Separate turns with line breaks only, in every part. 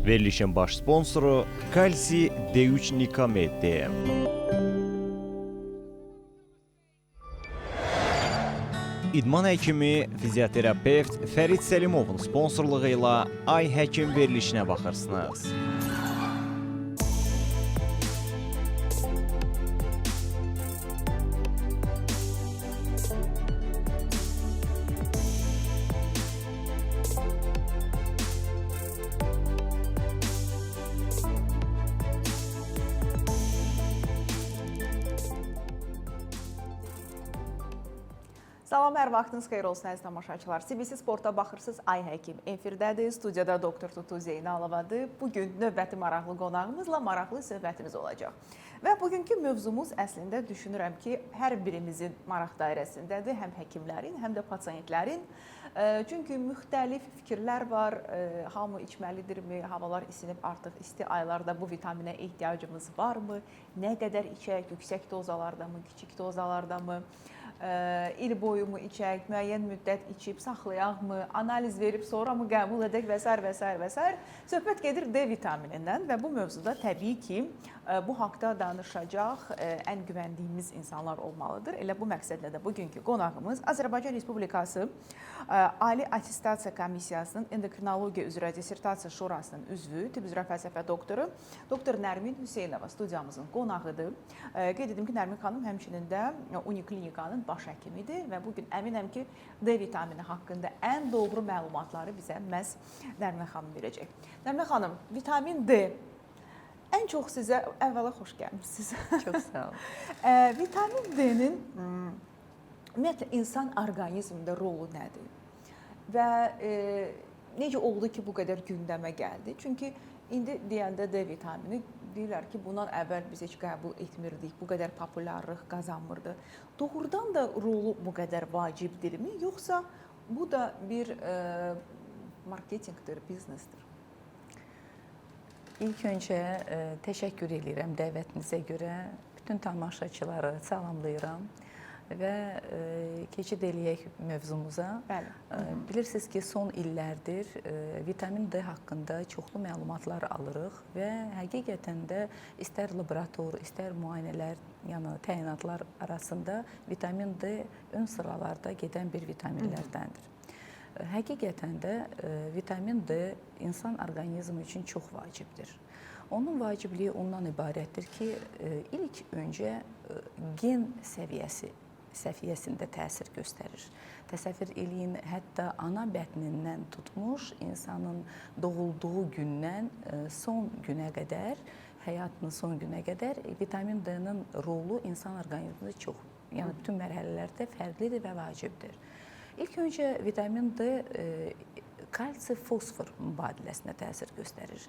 Verilişin baş sponsoru Kalsi D3 Nikamed. İdman həkimi, fizioterapevt Fərid Səlimovun sponsorluğu ilə Ay Həkim verilişinə baxırsınız.
Salam, hər vaxtınız xeyir olsun əziz tamaşaçılar. CBC Sport'a baxırsınız, Ay Həkim efirdədir, studiyada Doktor Tutu Zeynalovadır. Bugün növbəti maraqlı qonağımızla maraqlı söhbətimiz olacaq. Və bugünkü mövzumuz əslində düşünürəm ki, hər birimizin maraq dairəsindədir, həm həkimlərin, həm də pasiyentlərin. Çünki müxtəlif fikirlər var, hamı içməlidirmi, havalar isinib artıq isti aylarda bu vitaminə ehtiyacımız varmı, nə qədər içək, yüksək dozalarda mı, kiçik dozalarda mı? İl boyu mu içək, müəyyən müddət içib saxlayaqmı, analiz verib sonra mı qəbul edək və s. Söhbət gedir D vitaminindən və bu mövzuda təbii ki, bu haqda danışacaq ən güvəndiyimiz insanlar olmalıdır. Elə bu məqsədlə də bugünkü qonağımız Azərbaycan Respublikası Ali Attestasiya Komissiyasının Endokrinologiya üzrə Dissertasiya Şurasının üzvü, tibb üzrə fəlsəfə doktoru Doktor Nərmin Hüseynova studiyamızın qonağıdır. Qeyd edim ki, Nərmin xanım həmçinin də Uniklinikanın baş həkimidir və bugün əminəm ki, D vitamini haqqında ən doğru məlumatları bizə məhz Nərmin xanım verəcək. Nərmin xanım, vitamin D ən çox sizə əvvəla xoş gəlmişsiniz.
Çox sağ olun.
Vitamin D-nin ümumiyyətlə insan orqanizmində rolu nədir? Və necə oldu ki, bu qədər gündəmə gəldi? Çünki indi deyəndə D vitamini deyirlər ki, bundan əvvəl biz heç qəbul etmirdik, bu qədər populyarlıq qazanmırdı. Doğrudan da rolu bu qədər vacibdirmi, yoxsa bu da bir marketinqdir, biznesdir?
İlk öncə təşəkkür edirəm dəvətinizə görə. Bütün tamaşaçıları salamlayıram və keçid eləyək mövzumuza.
Bəli.
Bilirsiniz ki, son illərdir vitamin D haqqında çoxlu məlumatlar alırıq və həqiqətən də istər laborator, istər müayinələr, yəni təyinatlar arasında vitamin D ön sıralarda gedən bir vitaminlərdəndir. Həqiqətən də vitamin D insan orqanizmi üçün çox vacibdir. Onun vacibliyi ondan ibarətdir ki, ilk öncə gen səviyyəsində təsir göstərir. Təsəvvür eləyin, hətta ana bətnindən tutmuş insanın doğulduğu gündən son günə qədər, həyatının son günə qədər vitamin D-nin rolu insan orqanizmində çox, yəni bütün mərhələlərdə fərqlidir və vacibdir. İlk öncə vitamin D kalsi-fosfor mübadiləsinə təsir göstərir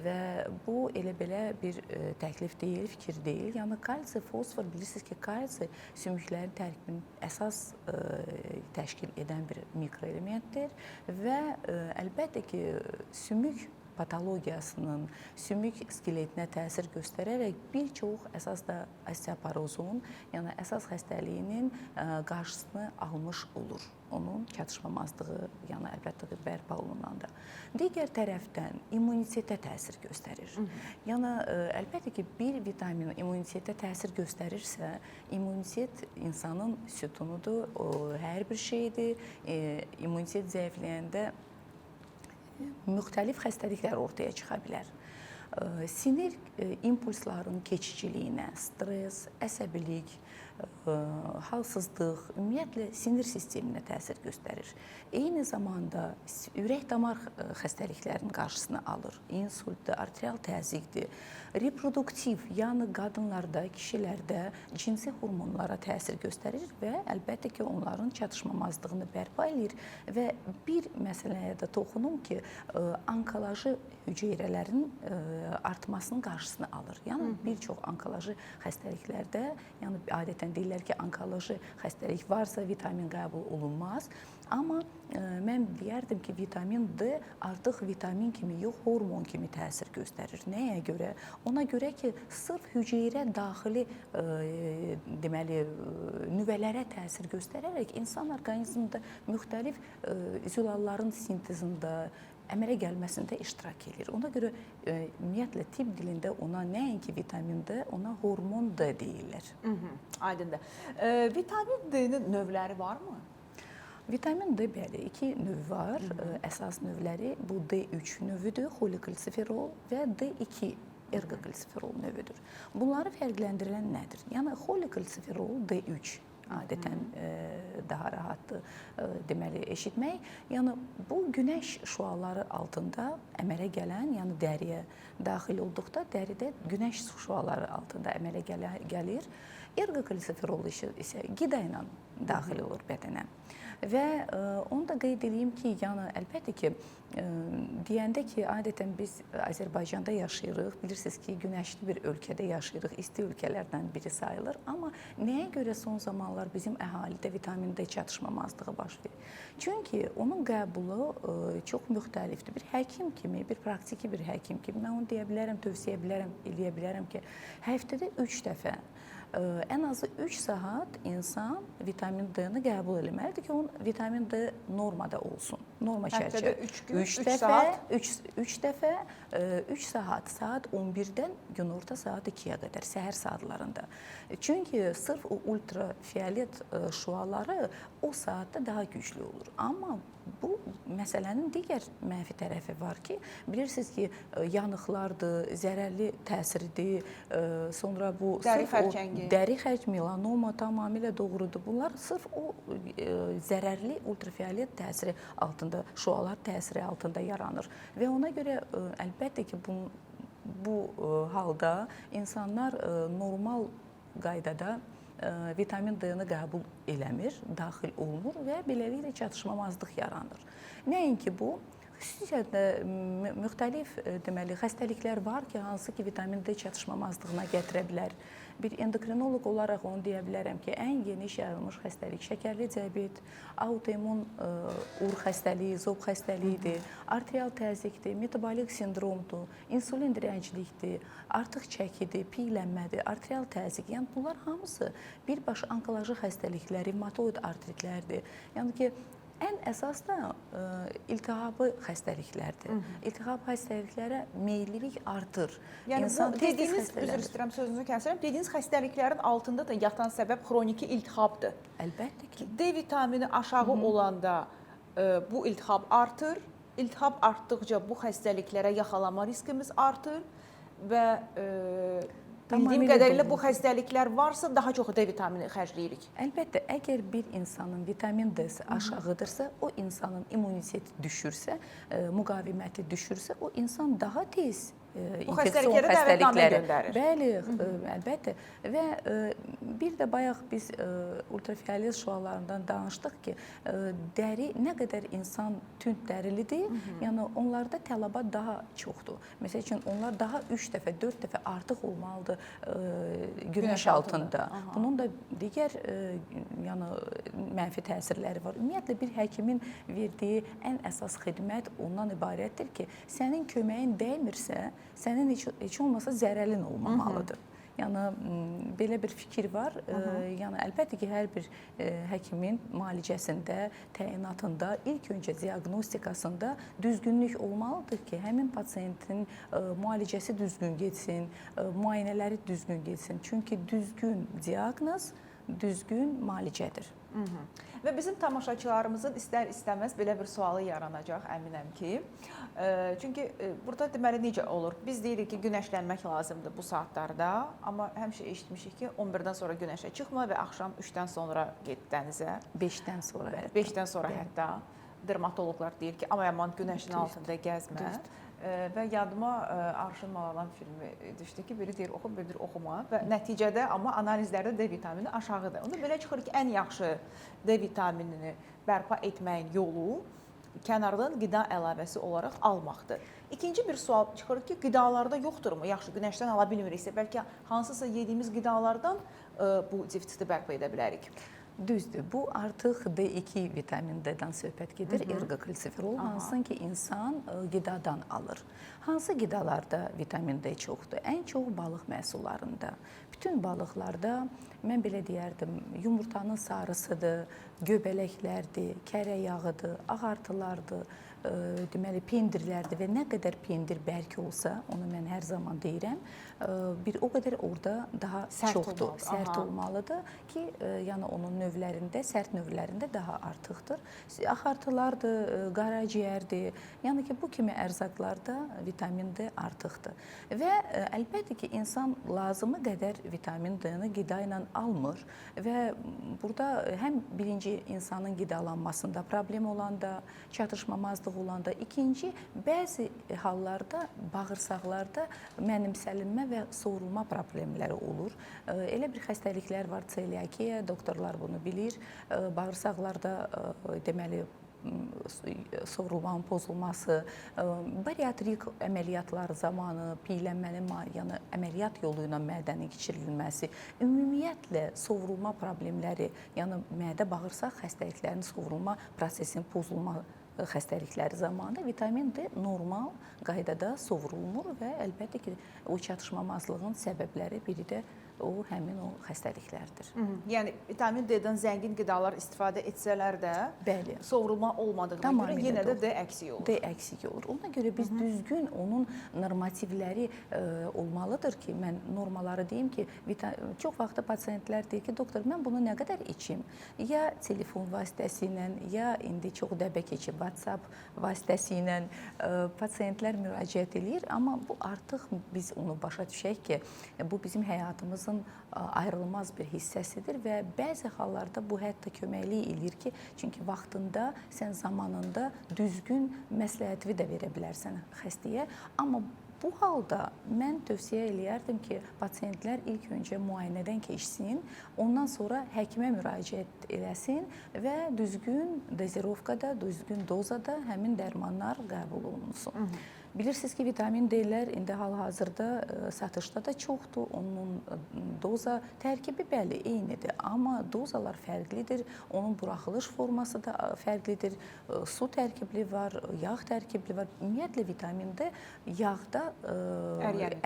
və bu elə belə bir təklif deyil, fikir deyil. Yəni kalsi-fosfor, bilirsiniz ki, kalsi sümüklərin tərkibinin əsas təşkil edən bir mikroelementdir və əlbəttə ki, sümük patologiyasının, sümük skeletinə təsir göstərərək bir çox əsas da osteoporozun, yəni əsas xəstəliyinin qarşısını almış olur. Onun çatışmamazlığı, yəni əlbəttə bərpa olunanda. Digər tərəfdən immunitetə təsir göstərir. Yəni əlbəttə ki, bir vitamin immunitetə təsir göstərirsə, immunitet insanın sütunudur, o hər bir şeydir. İmmunitet zəifləyəndə müxtəlif xəstəliklər ortaya çıxa bilər. Sinir impulsların keçiciliyinə, stres, əsəbilik, halsızlıq, ümumiyyətlə sinir sisteminə təsir göstərir. Eyni zamanda ürək-damar xəstəliklərinin qarşısını alır. İnsultdur, arterial təzyiqdir, reproduktiv, yəni qadınlarda, kişilərdə cinsi hormonlara təsir göstərir və əlbəttə ki, onların çatışmamazlığını bərpa edir və bir məsələyə də toxunum ki, onkoloji hüceyrələrin artmasının qarşısını alır. Yəni bir çox onkoloji xəstəliklərdə, yəni adətən deyirlər ki, onkoloji xəstəlik varsa vitamin qəbul olunmaz. Amma mən deyərdim ki, vitamin D artıq vitamin kimi yox, hormon kimi təsir göstərir. Nəyə görə? Ona görə ki, sırf hüceyrə daxili deməli nüvələrə təsir göstərərək insan orqanizmində müxtəlif zülalların sintezində, əmələ gəlməsində iştirak edir. Ona görə ümumiyyətlə tibb dilində ona nəinki vitamin D, ona hormon D deyirlər.
Aydındır. Vitamin D-nin növləri varmı?
Vitamin D bəli, iki növ var. Əsas növləri bu D3 növüdür, xolikalsiferol və D2 ergokalsiferol növüdür. Bunları fərqləndirən nədir? Yəni xolikalsiferol D3 adətən daha rahatdır deməli eşitmək. Yəni bu günəş şüaları altında əmələ gələn, yəni dəriyə daxil olduqda dəridə günəş şüaları altında əmələ gəlir. Ergokalsiferol isə qida ilə daxil olur bədənə. Və onu da qeyd edeyim ki, yəni əlbəttə ki, deyəndə ki, adətən biz Azərbaycanda yaşayırıq, bilirsiniz ki, günəşli bir ölkədə yaşayırıq, isti ölkələrdən biri sayılır. Amma nəyə görə son zamanlar bizim əhalidə vitamin D çatışmamazlığı baş verir? Çünki onun qəbulu çox müxtəlifdir. Bir həkim kimi, bir praktiki bir həkim kimi mən onu deyə bilərəm, tövsiyə eləyə bilərəm ki, həftədə 3 dəfə ən azı 3 saat insan vitamin D-ni qəbul etməlidir ki, onun vitamin D normada olsun. Norma çərçivə.
Həftədə 3
dəfə 3 saat, saat 11-dən günorta saat 2-yə qədər, səhər saatlarında. Çünki sırf o ultrafiolet şüaları o saatda daha güclü olur. Amma bu məsələnin digər mənfi tərəfi var ki, bilirsiniz ki, yanıqlardır, zərərli təsiridir, sonra bu
dəri xərçəngi.
Dəri xərç, melanoma tamamilə doğrudur. Bunlar sırf o zərərli ultrafiolet təsiri altında, şüalar təsiri altında yaranır. Və ona görə əlbəttə ki, bu halda insanlar normal qaydada vitamin D-ni qəbul eləmir, daxil olunur və beləliklə çatışmamazlıq yaranır. Nəinki bu, xüsusilə müxtəlif deməli xəstəliklər var ki, hansı ki vitamin D çatışmamazlığına gətirə bilər. Bir endokrinoloq olaraq onu deyə bilərəm ki, ən geniş yayılmış xəstəlik şəkərli diabet, autoimmun ur xəstəliyi, zob xəstəliyidir, arterial təzyiqdir, metabolik sindromdur, insulin dirəncilikdir, artıq çəkidir, piylənmədir, arterial təzyiq. Yəni bunlar hamısı birbaşa onkoloji xəstəliklər, revmatoid artritlərdir. Yəni ki, ən əsas da iltihabı xəstəliklərdir. İltihab xəstəliklərə meyillilik artır.
Yəni bu dediyiniz, üzr istəyirəm sözünüzü kəsirəm, dediyiniz xəstəliklərin altında da yatan səbəb xroniki iltihabdır.
Əlbəttə ki.
D vitamini aşağı olanda bu iltihab artır. İltihab artdıqca bu xəstəliklərə yaxalanma riskimiz artır və bildiyim qədərilə bu xəstəliklər varsa daha çox D vitamini xərcləyirik.
Əlbəttə, əgər bir insanın vitamin D-si aşağıdırsa, o insanın immuniteti düşürsə, müqaviməti düşürsə, o insan daha tez
bu xəstəliklərə dəvətnamə göndərir.
Bəli, əlbəttə. Və bir də bayaq biz ultrafiolet şüalarından danışdıq ki, dəri nə qədər insan tünd dərilidir, yəni onlarda tələbat daha çoxdur. Məsəl üçün, onlar daha 3 dəfə, 4 dəfə artıq olmalıdır günəş altında. Bunun da digər yəni mənfi təsirləri var. Ümumiyyətlə, bir həkimin verdiyi ən əsas xidmət ondan ibarətdir ki, sənin köməyin dəymirsə, sənin heç olmasa zərəlin olmamalıdır. Yəni belə bir fikir var. Yəni əlbəttə ki, hər bir həkimin müalicəsində, təyinatında, ilk öncə diaqnostikasında düzgünlük olmalıdır ki, həmin pasiyentin müalicəsi düzgün getsin, müayinələri düzgün getsin. Çünki düzgün diaqnoz düzgün müalicədir.
Və bizim tamaşaçılarımızın istər-istəməz belə bir sualı yaranacaq, əminəm ki. Çünki burada deməli necə olur? Biz deyirik ki, günəşlənmək lazımdır bu saatlarda, amma həmişə eşitmişik ki, 11-dən sonra günəşə çıxma və axşam 3-dən sonra get dənizə.
5-dən sonra.
5-dən sonra hətta dermatoloqlar deyir ki, aman günəşin altında gəzmə. Və yadıma Arşın Malalan filmi düşdü ki, biri deyir oxu, biri deyir oxuma və nəticədə amma analizlərdə D vitamini aşağıdır. Onda belə çıxır ki, ən yaxşı D vitaminini bərpa etməyin yolu kənardan qida əlavəsi olaraq almaqdır. İkinci bir sual çıxır ki, qidalarda yoxdurmu? Yaxşı, günəşdən ala bilmiriksə, bəlkə hansısa yediyimiz qidalardan bu defisiti bərpa edə bilərik.
Düzdür. Bu artıq D2 vitamin D-dən söhbət gedir. Ergokalsiferol, hansın ki, insan qidadan alır. Hansı qidalarda vitamin D çoxdur? Ən çox balıq məhsullarında. Bütün balıqlarda, mən belə deyərdim, yumurtanın sarısıdır, göbələklərdir, kərə yağıdır, ağartılardır, deməli pendirlərdir və nə qədər pendir bərk olsa, onu mən hər zaman deyirəm, bir o qədər orada daha çoxdur, sərt olmalıdır ki, yəni onun növlərində, sərt növlərində daha artıqdır. Axartılardır, qaraciyərdir. Yəni ki, bu kimi ərzaqlarda vitamin D artıqdır. Və əlbəttə ki, insan lazımı qədər vitamin D-ni qida ilə almır və burada həm birinci insanın qidalanmasında problem olanda, çatışmamazlıq olanda, ikinci bəzi hallarda bağırsaqlarda mənimsəlinmə və soğurulma problemləri olur. Elə bir xəstəliklər var, çeliakiya, doktorlar bunu bilir. Bağırsaqlarda deməli soğurulmanın pozulması, bariatrik əməliyyatlar zamanı piyələnmənin yəni əməliyyat yolu ilə mədənin keçirilməsi, ümumiyyətlə soğurulma problemləri, yəni mədə-bağırsaq xəstəliklərinin soğurulma prosesinin pozulma xəstəlikləri zamanında vitamin D normal qaydada soğurulmur və əlbəttə ki, o çatışmamazlığın səbəbləri biri də həmin o xəstəliklərdir.
Yəni vitamin D-dən zəngin qidalar istifadə etsələr də, bəli, soğurulma olmadığına görə yenə də D əksik olur.
D əksik olur. Ona görə biz düzgün onun normativləri olmalıdır ki, mən normaları deyim ki, çox vaxtda pasiyentlər deyir ki, doktor, mən bunu nə qədər içim? Ya telefon vasitəsilə, ya indi çox dəbə keçib WhatsApp vasitəsilə pasiyentlər müraciət edir, amma bu artıq biz onu başa düşək ki, bu bizim həyatımızın ayrılmaz bir hissəsidir və bəzi hallarda bu hətta köməklik eləyir ki, çünki vaxtında, sən zamanında düzgün məsləhəti də verə bilərsən xəstəyə, amma bu halda mən tövsiyə eləyərdim ki, pasiyentlər ilk öncə müayinədən keçsin, ondan sonra həkimə müraciət eləsin və düzgün dozirovkada, düzgün dozada həmin dərmanlar qəbul olunsun. Bilirsiniz ki, vitamin D-lər indi hal-hazırda satışda da çoxdur. Onun doza tərkibi bəli, eynidir. Amma dozalar fərqlidir. Onun buraxılış forması da fərqlidir. Su tərkibli var, yağ tərkibli var. Ümumiyyətlə, vitamin D yağda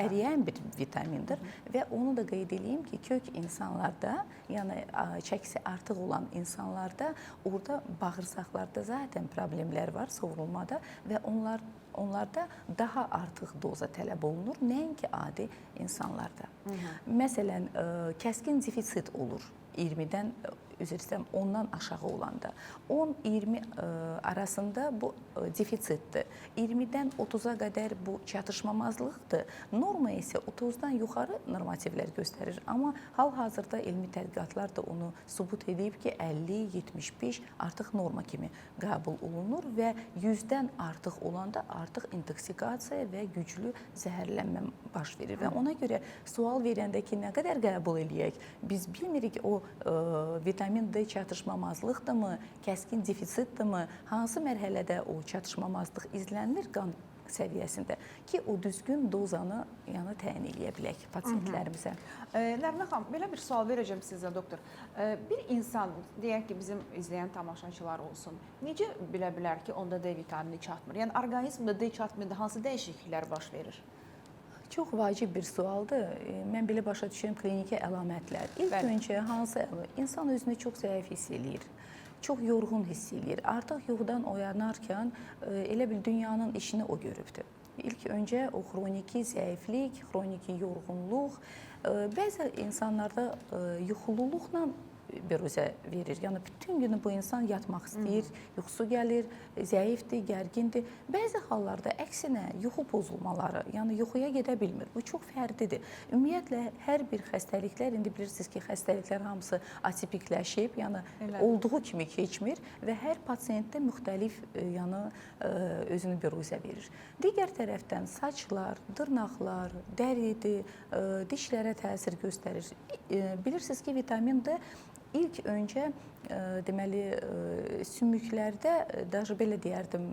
əriyən bir vitamindir. Və onu da qeyd edeyim ki, kök insanlarda, yəni çəkisi artıq olan insanlarda, orada bağırsaqlarda zaten problemlər var soğurulmada və onlarda daha artıq doza tələb olunur, nəinki adi insanlarda. Məsələn, kəskin defisit olur 20-dən, üzr istəyirəm, 10-dan aşağı olanda. 10-20 arasında bu defisitdir. 20-dən 30-a qədər bu çatışmamazlıqdır. Norma isə 30-dan yuxarı normativlər göstərir. Amma hal-hazırda elmi tədqiqatlar da onu sübut edib ki, 50-75 artıq norma kimi qəbul olunur və 100-dən artıq olanda artıq intoksikasiya və güclü zəhərlənmə baş verir. Və ona görə sual verəndə ki, nə qədər qəbul eləyək, biz bilmirik o vitamin D çatışmamazlıqdırmı, kəskin defisitdirmi, hansı mərhələdə o çatışmamazlıq izlənilir qan səviyyəsində ki, o düzgün dozanı təyin eləyə bilək pasiyentlərimizə.
Nərminə xanım, belə bir sual verəcəm sizə, doktor. Bir insan, deyək ki, bizim izləyən tamaşaçılar olsun, necə bilə bilər ki, onda D vitamini çatmır? Yəni, orqanizmdə D çatmırda hansı dəyişikliklər baş verir?
Çox vacib bir sualdır. Mən belə başa düşürəm kliniki əlamətlər. İlk öncə hansı insan özünü çox zəif hiss eləyir, çox yorğun hiss eləyir. Artıq yuxudan oyanarkən elə bil dünyanın işini o görübdür. İlk öncə o xroniki zəiflik, xroniki yorğunluq, bəzi insanlarda yuxululuqla büruzə verir. Yəni, bütün günü bu insan yatmaq istəyir, yuxusu gəlir, zəifdir, gərgindir. Bəzi hallarda əksinə yuxu pozulmaları, yəni yuxuya gedə bilmir. Bu çox fərqlidir. Ümumiyyətlə, hər bir xəstəliklər, indi bilirsiniz ki, xəstəliklər hamısı atipikləşib, yəni olduğu kimi keçmir və hər pasiyentdə müxtəlif özünü büruzə verir. Digər tərəfdən saçlar, dırnaqlar, dəridir, dişlərə təsir göstərir. Bilirsiniz ki, vitamin D ilk öncə deməli sümüklərdə, daha belə deyərdim,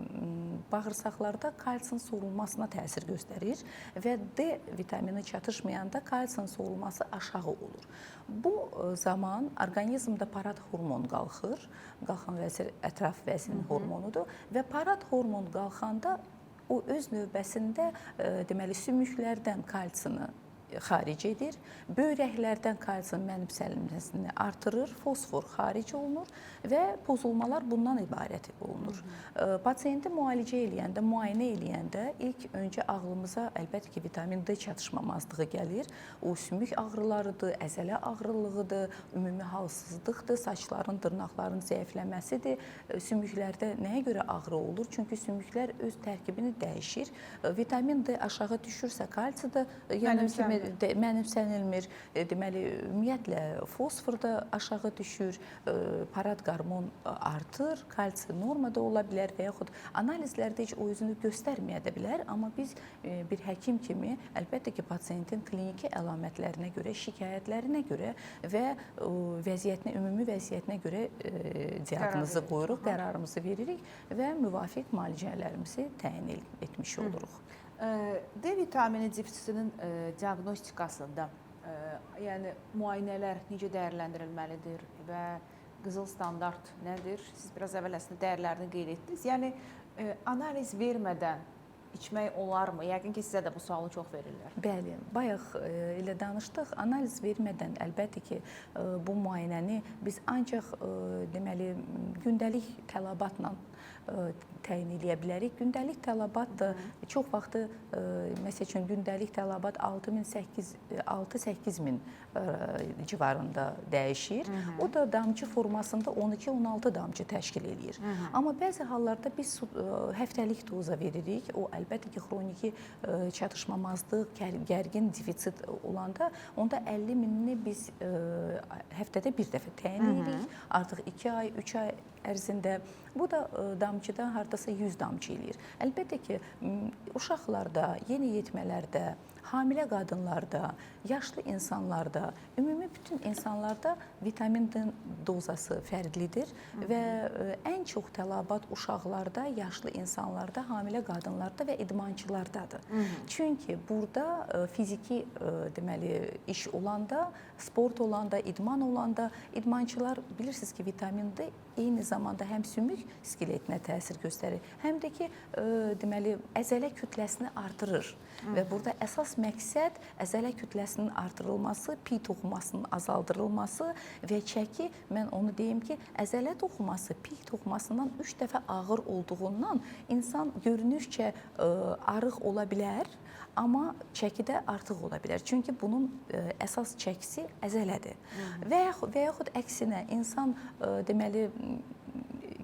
bağırsaqlarda kalsium soğurulmasına təsir göstərir və D vitamini çatışmayanda kalsium soğurulması aşağı olur. Bu zaman orqanizmdə parad hormon qalxır, qalxan vəzir ətraf vəzin hormonudur və parad hormon qalxanda o öz növbəsində deməli sümüklərdən kalsiyunu xaric edir. Böyrəklərdən kalsium mənimsənilməsini artırır, fosfor xaric olunur və pozulmalar bundan ibarət olunur. Pasiyenti müalicə eləyəndə, müayinə eləyəndə ilk öncə ağlımıza əlbəttə ki, vitamin D çatışmamazlığı gəlir. O sümük ağrılarıdır, əzələ ağrılığıdır, ümumi halsızlıqdır, saçların, dırnaqların zəifləməsidir. Sümüklərdə nəyə görə ağrı olur? Çünki sümüklər öz tərkibini dəyişir. Vitamin D aşağı düşürsə, kalsi də mənimsənilmir. Deməli, ümumiyyətlə fosfor da aşağı düşür, parad qarmon artır, kalsi normada ola bilər və yaxud analizlərdə heç o özünü göstərməyə də bilər. Amma biz bir həkim kimi əlbəttə ki, pasiyentin kliniki əlamətlərinə görə, şikayətlərinə görə və vəziyyətinə, ümumi vəziyyətinə görə diaqnozu qoyuruq, qərarımızı veririk və müvafiq müalicələrimizi təyin etmiş oluruq.
D vitamini defisitinin diaqnostikasında yəni müayinələr necə dəyərləndirilməlidir və qızıl standart nədir? Siz biraz əvvəl əslində dəyərlərini qeyd etdiniz. Yəni analiz vermədən içmək olarmı? Yəqin ki, sizə də bu sualı çox verirlər.
Bəli, bayaq elə danışdıq. Analiz vermədən əlbəttə ki, bu müayinəni biz ancaq deməli gündəlik tələbatla təyin edə bilərik. Gündəlik tələbat da çox vaxtı məsəl üçün gündəlik tələbat 6-8 min civarında dəyişir. O da damcı formasında 12-16 damcı təşkil edir. Amma bəzi hallarda biz həftəlik doza veririk. O əlbəttə ki, xroniki çatışmamazlıq, gərgin defisit olanda onda 50 minini biz həftədə bir dəfə təyin edirik. Artıq 2 ay, 3 ay ərzində bu da damcıda hardasa 100 damcı eləyir. Əlbəttə ki, uşaqlarda, yeniyetmələrdə, hamilə qadınlarda, yaşlı insanlarda, ümumi bütün insanlarda vitamin D dozası fərqlidir və ən çox tələbat uşaqlarda, yaşlı insanlarda, hamilə qadınlarda və idmançılardadır. Çünki burada fiziki deməli iş olanda, sport olanda, idman olanda idmançılar bilirsiniz ki, vitamin D eyni zamanda həm sümük skeletinə təsir göstərir, həm də ki, deməli əzələ kütləsini artırır və burada əsas məqsəd əzələ kütləsinin artırılması, pi toxumasının azaldırılması və çəki, mən onu deyim ki, əzələ toxuması pi toxumasından 3 dəfə ağır olduğundan insan görünüşcə arıq ola bilər, amma çəkidə artıq ola bilər. Çünki bunun əsas çəkisi əzələdir. Və yaxud əksinə, insan deməli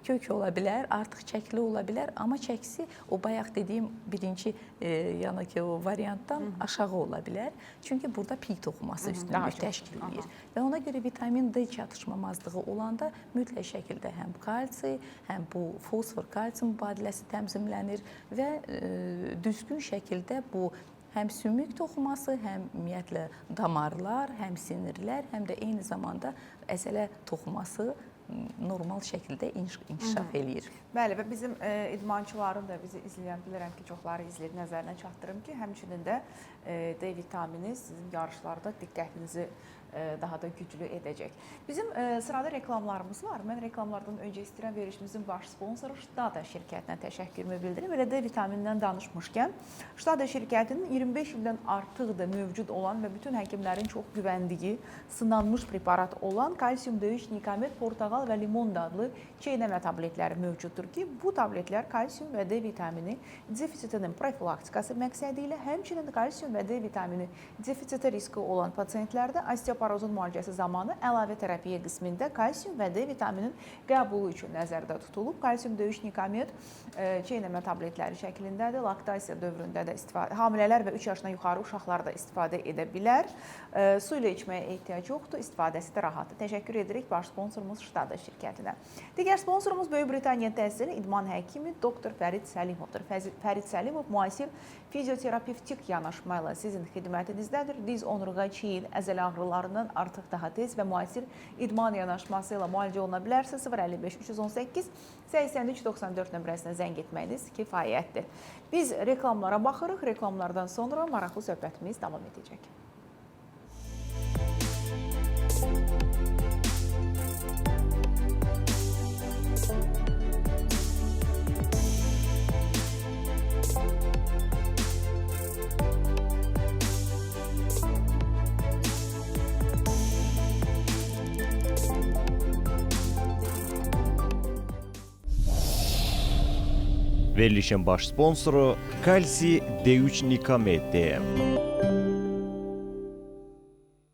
kök ola bilər, artıq çəkili ola bilər, amma çəkisi o bayaq dediyim birinci yəni ki, o variantdan aşağı ola bilər. Çünki burada pi toxuması üstünlük təşkil edir. Və ona görə vitamin D çatışmamazlığı olanda mütləq şəkildə həm kalsi, həm bu fosfor-kalsium mübadiləsi tənzimlənir və düzgün şəkildə bu həm sümük toxuması, həm ümumiyyətlə damarlar, həm sinirlər, həm də eyni zamanda əzələ toxuması normal şəkildə inkişaf eləyir.
Bəli, və bizim idmançıların da bizi izləyən, bilirəm ki, çoxları izləyir, nəzərinə çatdırım ki, həmçinin də D vitamini sizin yarışlarda diqqətinizi daha da güclü edəcək. Bizim sırada reklamlarımız var. Mən reklamlardan öncə istəyirəm verilişimizin baş sponsoru Ştada şirkətinə təşəkkürümü bildirim. Elə D vitaminindən danışmışkən, Ştada şirkətinin 25 ildən artıqdır mövcud olan və bütün həkimlərin çox güvəndiyi, sınanmış preparat olan kalsium D3 nikamet, portağal və limon adlı çeynəmə tabletləri mövcuddur ki, bu tabletlər kalsium və D vitamini defisitinin profilaktikası məqsədi ilə həmçinin kalsium və D vitamini defisiti riski olan pasientlərdə osteoporozun müalicəsi zamanı əlavə terapiya qismində kalsium və D vitaminin qəbulu üçün nəzərdə tutulub. Kalsium D3 nikamet çeynəmə tabletləri şəklindədir. Laktasiya dövründə də hamilələr və 3 yaşından yuxarı uşaqlar da istifadə edə bilər. Su ilə içməyə ehtiyac yoxdur, istifadəsi də rahatdır. Təşəkkür edirik baş sponsorumuz Ştada şirkətinə. Digər sponsorumuz Böyük Britaniya təhsili idman həkimi doktor Fərid Səlimovdur. Fərid Səlimov müasir fizioterapevtik yanaşma ilə sizin xidmətinizdədir. Diz, onurğa, çiyin, əzələ ağrılarından artıq daha tez və müasir idman yanaşması ilə müalicə oluna bilərsə 055 318 83 94 nömrəsinə zəng etməyiniz kifayətdir. Biz reklamlara baxırıq. Reklamlardan sonra maraqlı söhbətimiz davam edəcək.
Verilişin baş sponsoru Kalsi D3 Nikamed.